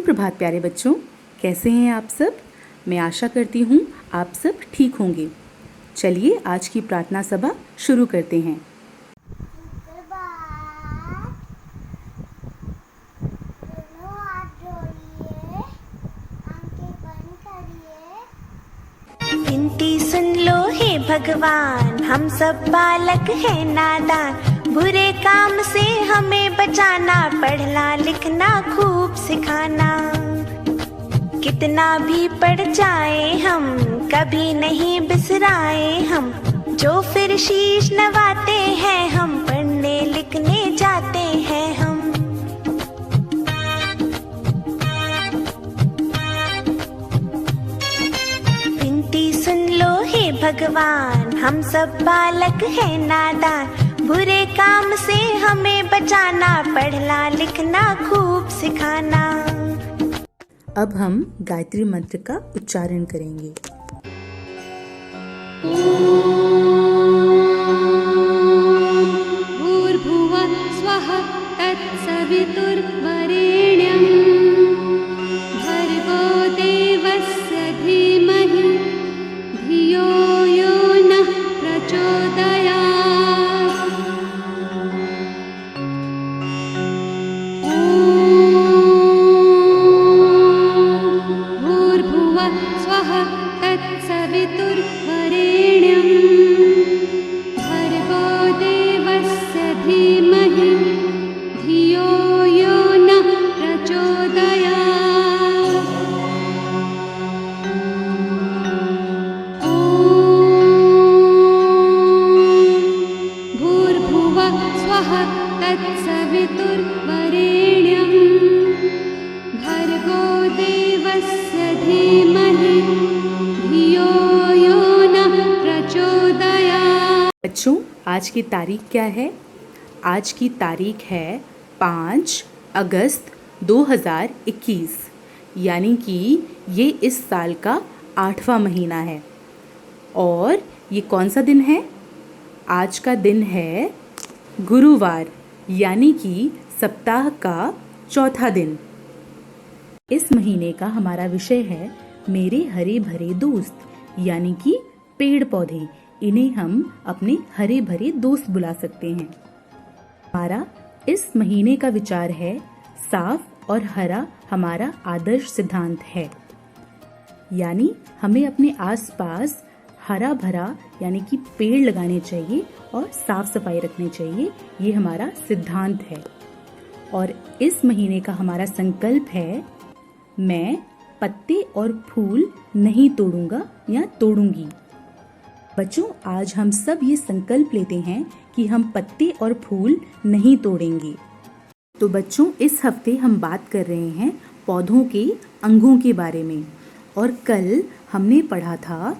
सुप्रभात प्यारे बच्चों, कैसे हैं आप सब। मैं आशा करती हूँ आप सब ठीक होंगे। चलिए आज की प्रार्थना सभा शुरू करते हैं। विनती सुन लो हे भगवान, हम सब बालक हैं नादान। बुरे काम से हमें बचाना, पढ़ना लिखना खूब सिखाना। कितना भी पढ़ जाए हम, कभी नहीं बिसराए हम। जो फिर शीश नवाते हैं हम, पढ़ने लिखने जाते हैं हम। विनती सुन लो हे भगवान, हम सब बालक हैं नादान। बुरे काम से हमें बचाना, पढ़ना लिखना खूब सिखाना। अब हम गायत्री मंत्र का उच्चारण करेंगे। भूर्भुवः स्वः तत्सवितुर्वरेण्यं भर्गो देवस्य धीमहि धियो यो नः प्रचोदयात्। भूर्भुवः स्वः तत्सवितुर्वरेण्यं भर्गो देवस्य धीमहि धियो यो नः प्रचोदयात्। भूर्भुवः स्वः तत्सवितुर्वरेण्यं भर्गो देवस्य धीमहि धियो यो नः प्रचोदयात्। बच्चों, आज की तारीख क्या है? आज की तारीख है 5 अगस्त 2021, यानी कि ये इस साल का 8वां महीना है। और ये कौन सा दिन है? आज का दिन है गुरुवार, यानी कि सप्ताह का चौथा दिन। इस महीने का हमारा विषय है मेरे हरे भरे दोस्त, यानी कि पेड़ पौधे। इन्हें हम अपने हरे भरे दोस्त बुला सकते हैं। हमारा इस महीने का विचार है साफ और हरा हमारा आदर्श सिद्धांत है, यानी हमें अपने आसपास हरा भरा यानी कि पेड़ लगाने चाहिए और साफ सफाई रखनी चाहिए। ये हमारा सिद्धांत है। और इस महीने का हमारा संकल्प है, मैं पत्ते और फूल नहीं तोड़ूंगा या तोड़ूंगी। बच्चों, आज हम सब ये संकल्प लेते हैं कि हम पत्ते और फूल नहीं तोड़ेंगे। तो बच्चों, इस हफ्ते हम बात कर रहे हैं पौधों के अंगों के बारे में। और कल हमने पढ़ा था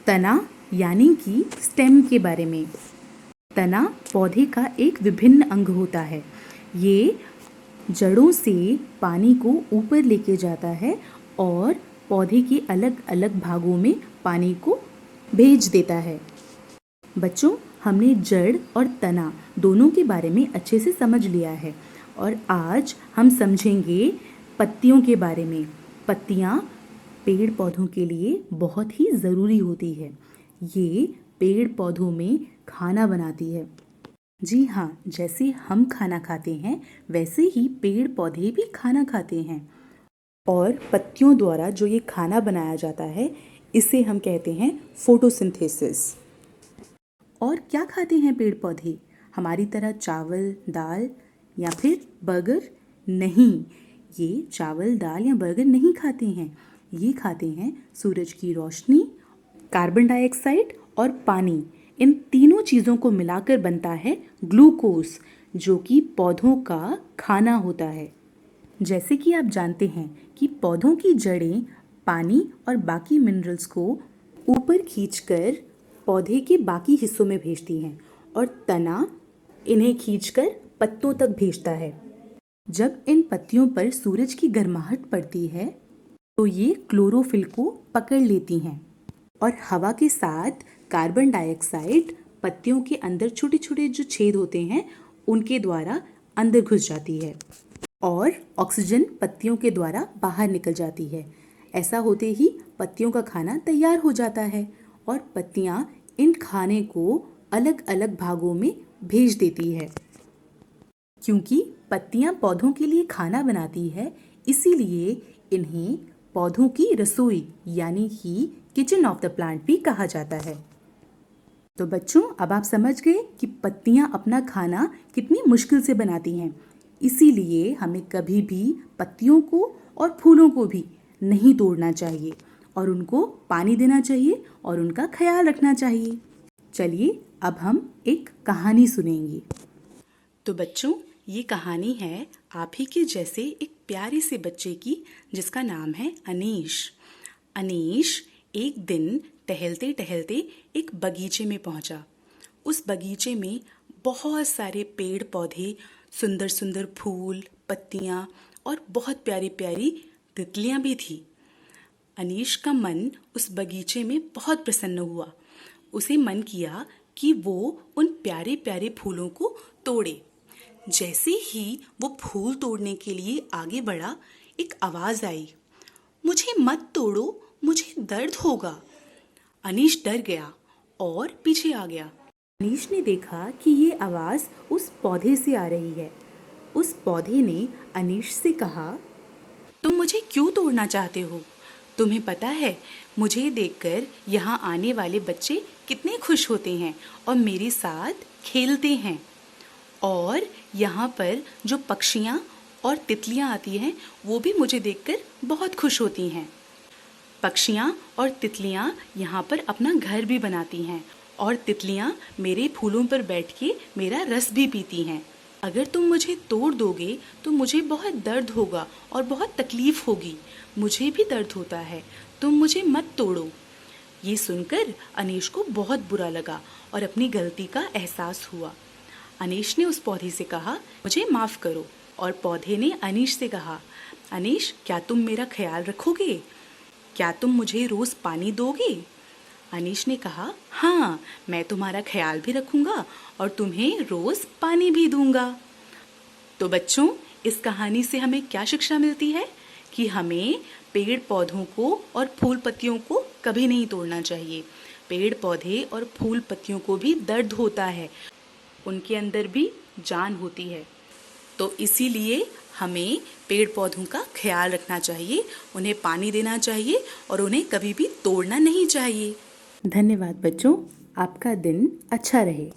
तना यानी कि स्टेम के बारे में। तना पौधे का एक विभिन्न अंग होता है। ये जड़ों से पानी को ऊपर लेके जाता है और पौधे के अलग अलग भागों में पानी को भेज देता है। बच्चों, हमने जड़ और तना दोनों के बारे में अच्छे से समझ लिया है। और आज हम समझेंगे पत्तियों के बारे में। पत्तियाँ पेड़ पौधों के लिए बहुत ही ज़रूरी होती है। ये पेड़ पौधों में खाना बनाती है। जी हाँ, जैसे हम खाना खाते हैं वैसे ही पेड़ पौधे भी खाना खाते हैं। और पत्तियों द्वारा जो ये खाना बनाया जाता है इसे हम कहते हैं फोटोसिंथेसिस। और क्या खाते हैं पेड़ पौधे? हमारी तरह चावल, दाल या फिर बर्गर? नहीं, ये चावल, दाल या बर्गर नहीं खाते हैं। ये खाते हैं सूरज की रोशनी, कार्बन डाइऑक्साइड और पानी। इन तीनों चीज़ों को मिलाकर बनता है ग्लूकोज, जो कि पौधों का खाना होता है। जैसे कि आप जानते हैं कि पौधों की जड़ें पानी और बाकी मिनरल्स को ऊपर खींचकर पौधे के बाकी हिस्सों में भेजती हैं और तना इन्हें खींचकर पत्तों तक भेजता है। जब इन पत्तियों पर सूरज की गर्माहट पड़ती है तो ये क्लोरोफिल को पकड़ लेती हैं और हवा के साथ कार्बन डाइऑक्साइड पत्तियों के अंदर छोटे छोटे जो छेद होते हैं उनके द्वारा अंदर घुस जाती है और ऑक्सीजन पत्तियों के द्वारा बाहर निकल जाती है। ऐसा होते ही पत्तियों का खाना तैयार हो जाता है और पत्तियां इन खाने को अलग अलग भागों में भेज देती है। क्योंकि पत्तियां पौधों के लिए खाना बनाती है, इसीलिए इन्हें पौधों की रसोई यानी कि किचन ऑफ द प्लांट भी कहा जाता है। तो बच्चों, अब आप समझ गए कि पत्तियां अपना खाना कितनी मुश्किल से बनाती हैं। इसीलिए हमें कभी भी पत्तियों को और फूलों को भी नहीं तोड़ना चाहिए और उनको पानी देना चाहिए और उनका ख्याल रखना चाहिए। चलिए अब हम एक कहानी सुनेंगे। तो बच्चों, ये कहानी है आप ही के जैसे एक प्यारे से बच्चे की, जिसका नाम है अनीश। अनीश एक दिन टहलते टहलते एक बगीचे में पहुंचा। उस बगीचे में बहुत सारे पेड़ पौधे, सुंदर सुंदर फूल, पत्तियां और बहुत प्यारी प्यारी तितलियां भी थी। अनीश का मन उस बगीचे में बहुत प्रसन्न हुआ। उसे मन किया कि वो उन प्यारे प्यारे फूलों को तोड़े। जैसे ही वो फूल तोड़ने के लिए आगे बढ़ा, एक आवाज आई, मुझे मत तोड़ो, मुझे दर्द होगा। अनीश डर गया और पीछे आ गया। अनीश ने देखा कि ये आवाज उस पौधे से आ रही है। उस पौधे ने अनीश से कहा, तुम मुझे क्यों तोड़ना चाहते हो? तुम्हें पता है मुझे देखकर यहाँ आने वाले बच्चे कितने खुश होते हैं और मेरे साथ खेलते हैं। और यहाँ पर जो पक्षियाँ और तितलियाँ आती हैं वो भी मुझे देखकर बहुत खुश होती हैं। पक्षियाँ और तितलियाँ यहाँ पर अपना घर भी बनाती हैं और तितलियाँ मेरे फूलों पर बैठ के मेरा रस भी पीती हैं। अगर तुम मुझे तोड़ दोगे तो मुझे बहुत दर्द होगा और बहुत तकलीफ होगी। मुझे भी दर्द होता है, तुम मुझे मत तोड़ो। ये सुनकर अनीश को बहुत बुरा लगा और अपनी गलती का एहसास हुआ। अनीश ने उस पौधे से कहा, मुझे माफ़ करो। और पौधे ने अनीश से कहा, अनीश, क्या तुम मेरा ख्याल रखोगे? क्या तुम मुझे रोज़ पानी दोगे? अनीश ने कहा, हाँ, मैं तुम्हारा ख्याल भी रखूँगा और तुम्हें रोज़ पानी भी दूँगा। तो बच्चों, इस कहानी से हमें क्या शिक्षा मिलती है कि हमें पेड़ पौधों को और फूल पत्तियों को कभी नहीं तोड़ना चाहिए। पेड़ पौधे और फूल पत्तियों को भी दर्द होता है, उनके अंदर भी जान होती है। तो इसीलिए हमें पेड़ पौधों का ख्याल रखना चाहिए, उन्हें पानी देना चाहिए और उन्हें कभी भी तोड़ना नहीं चाहिए। धन्यवाद बच्चों, आपका दिन अच्छा रहे।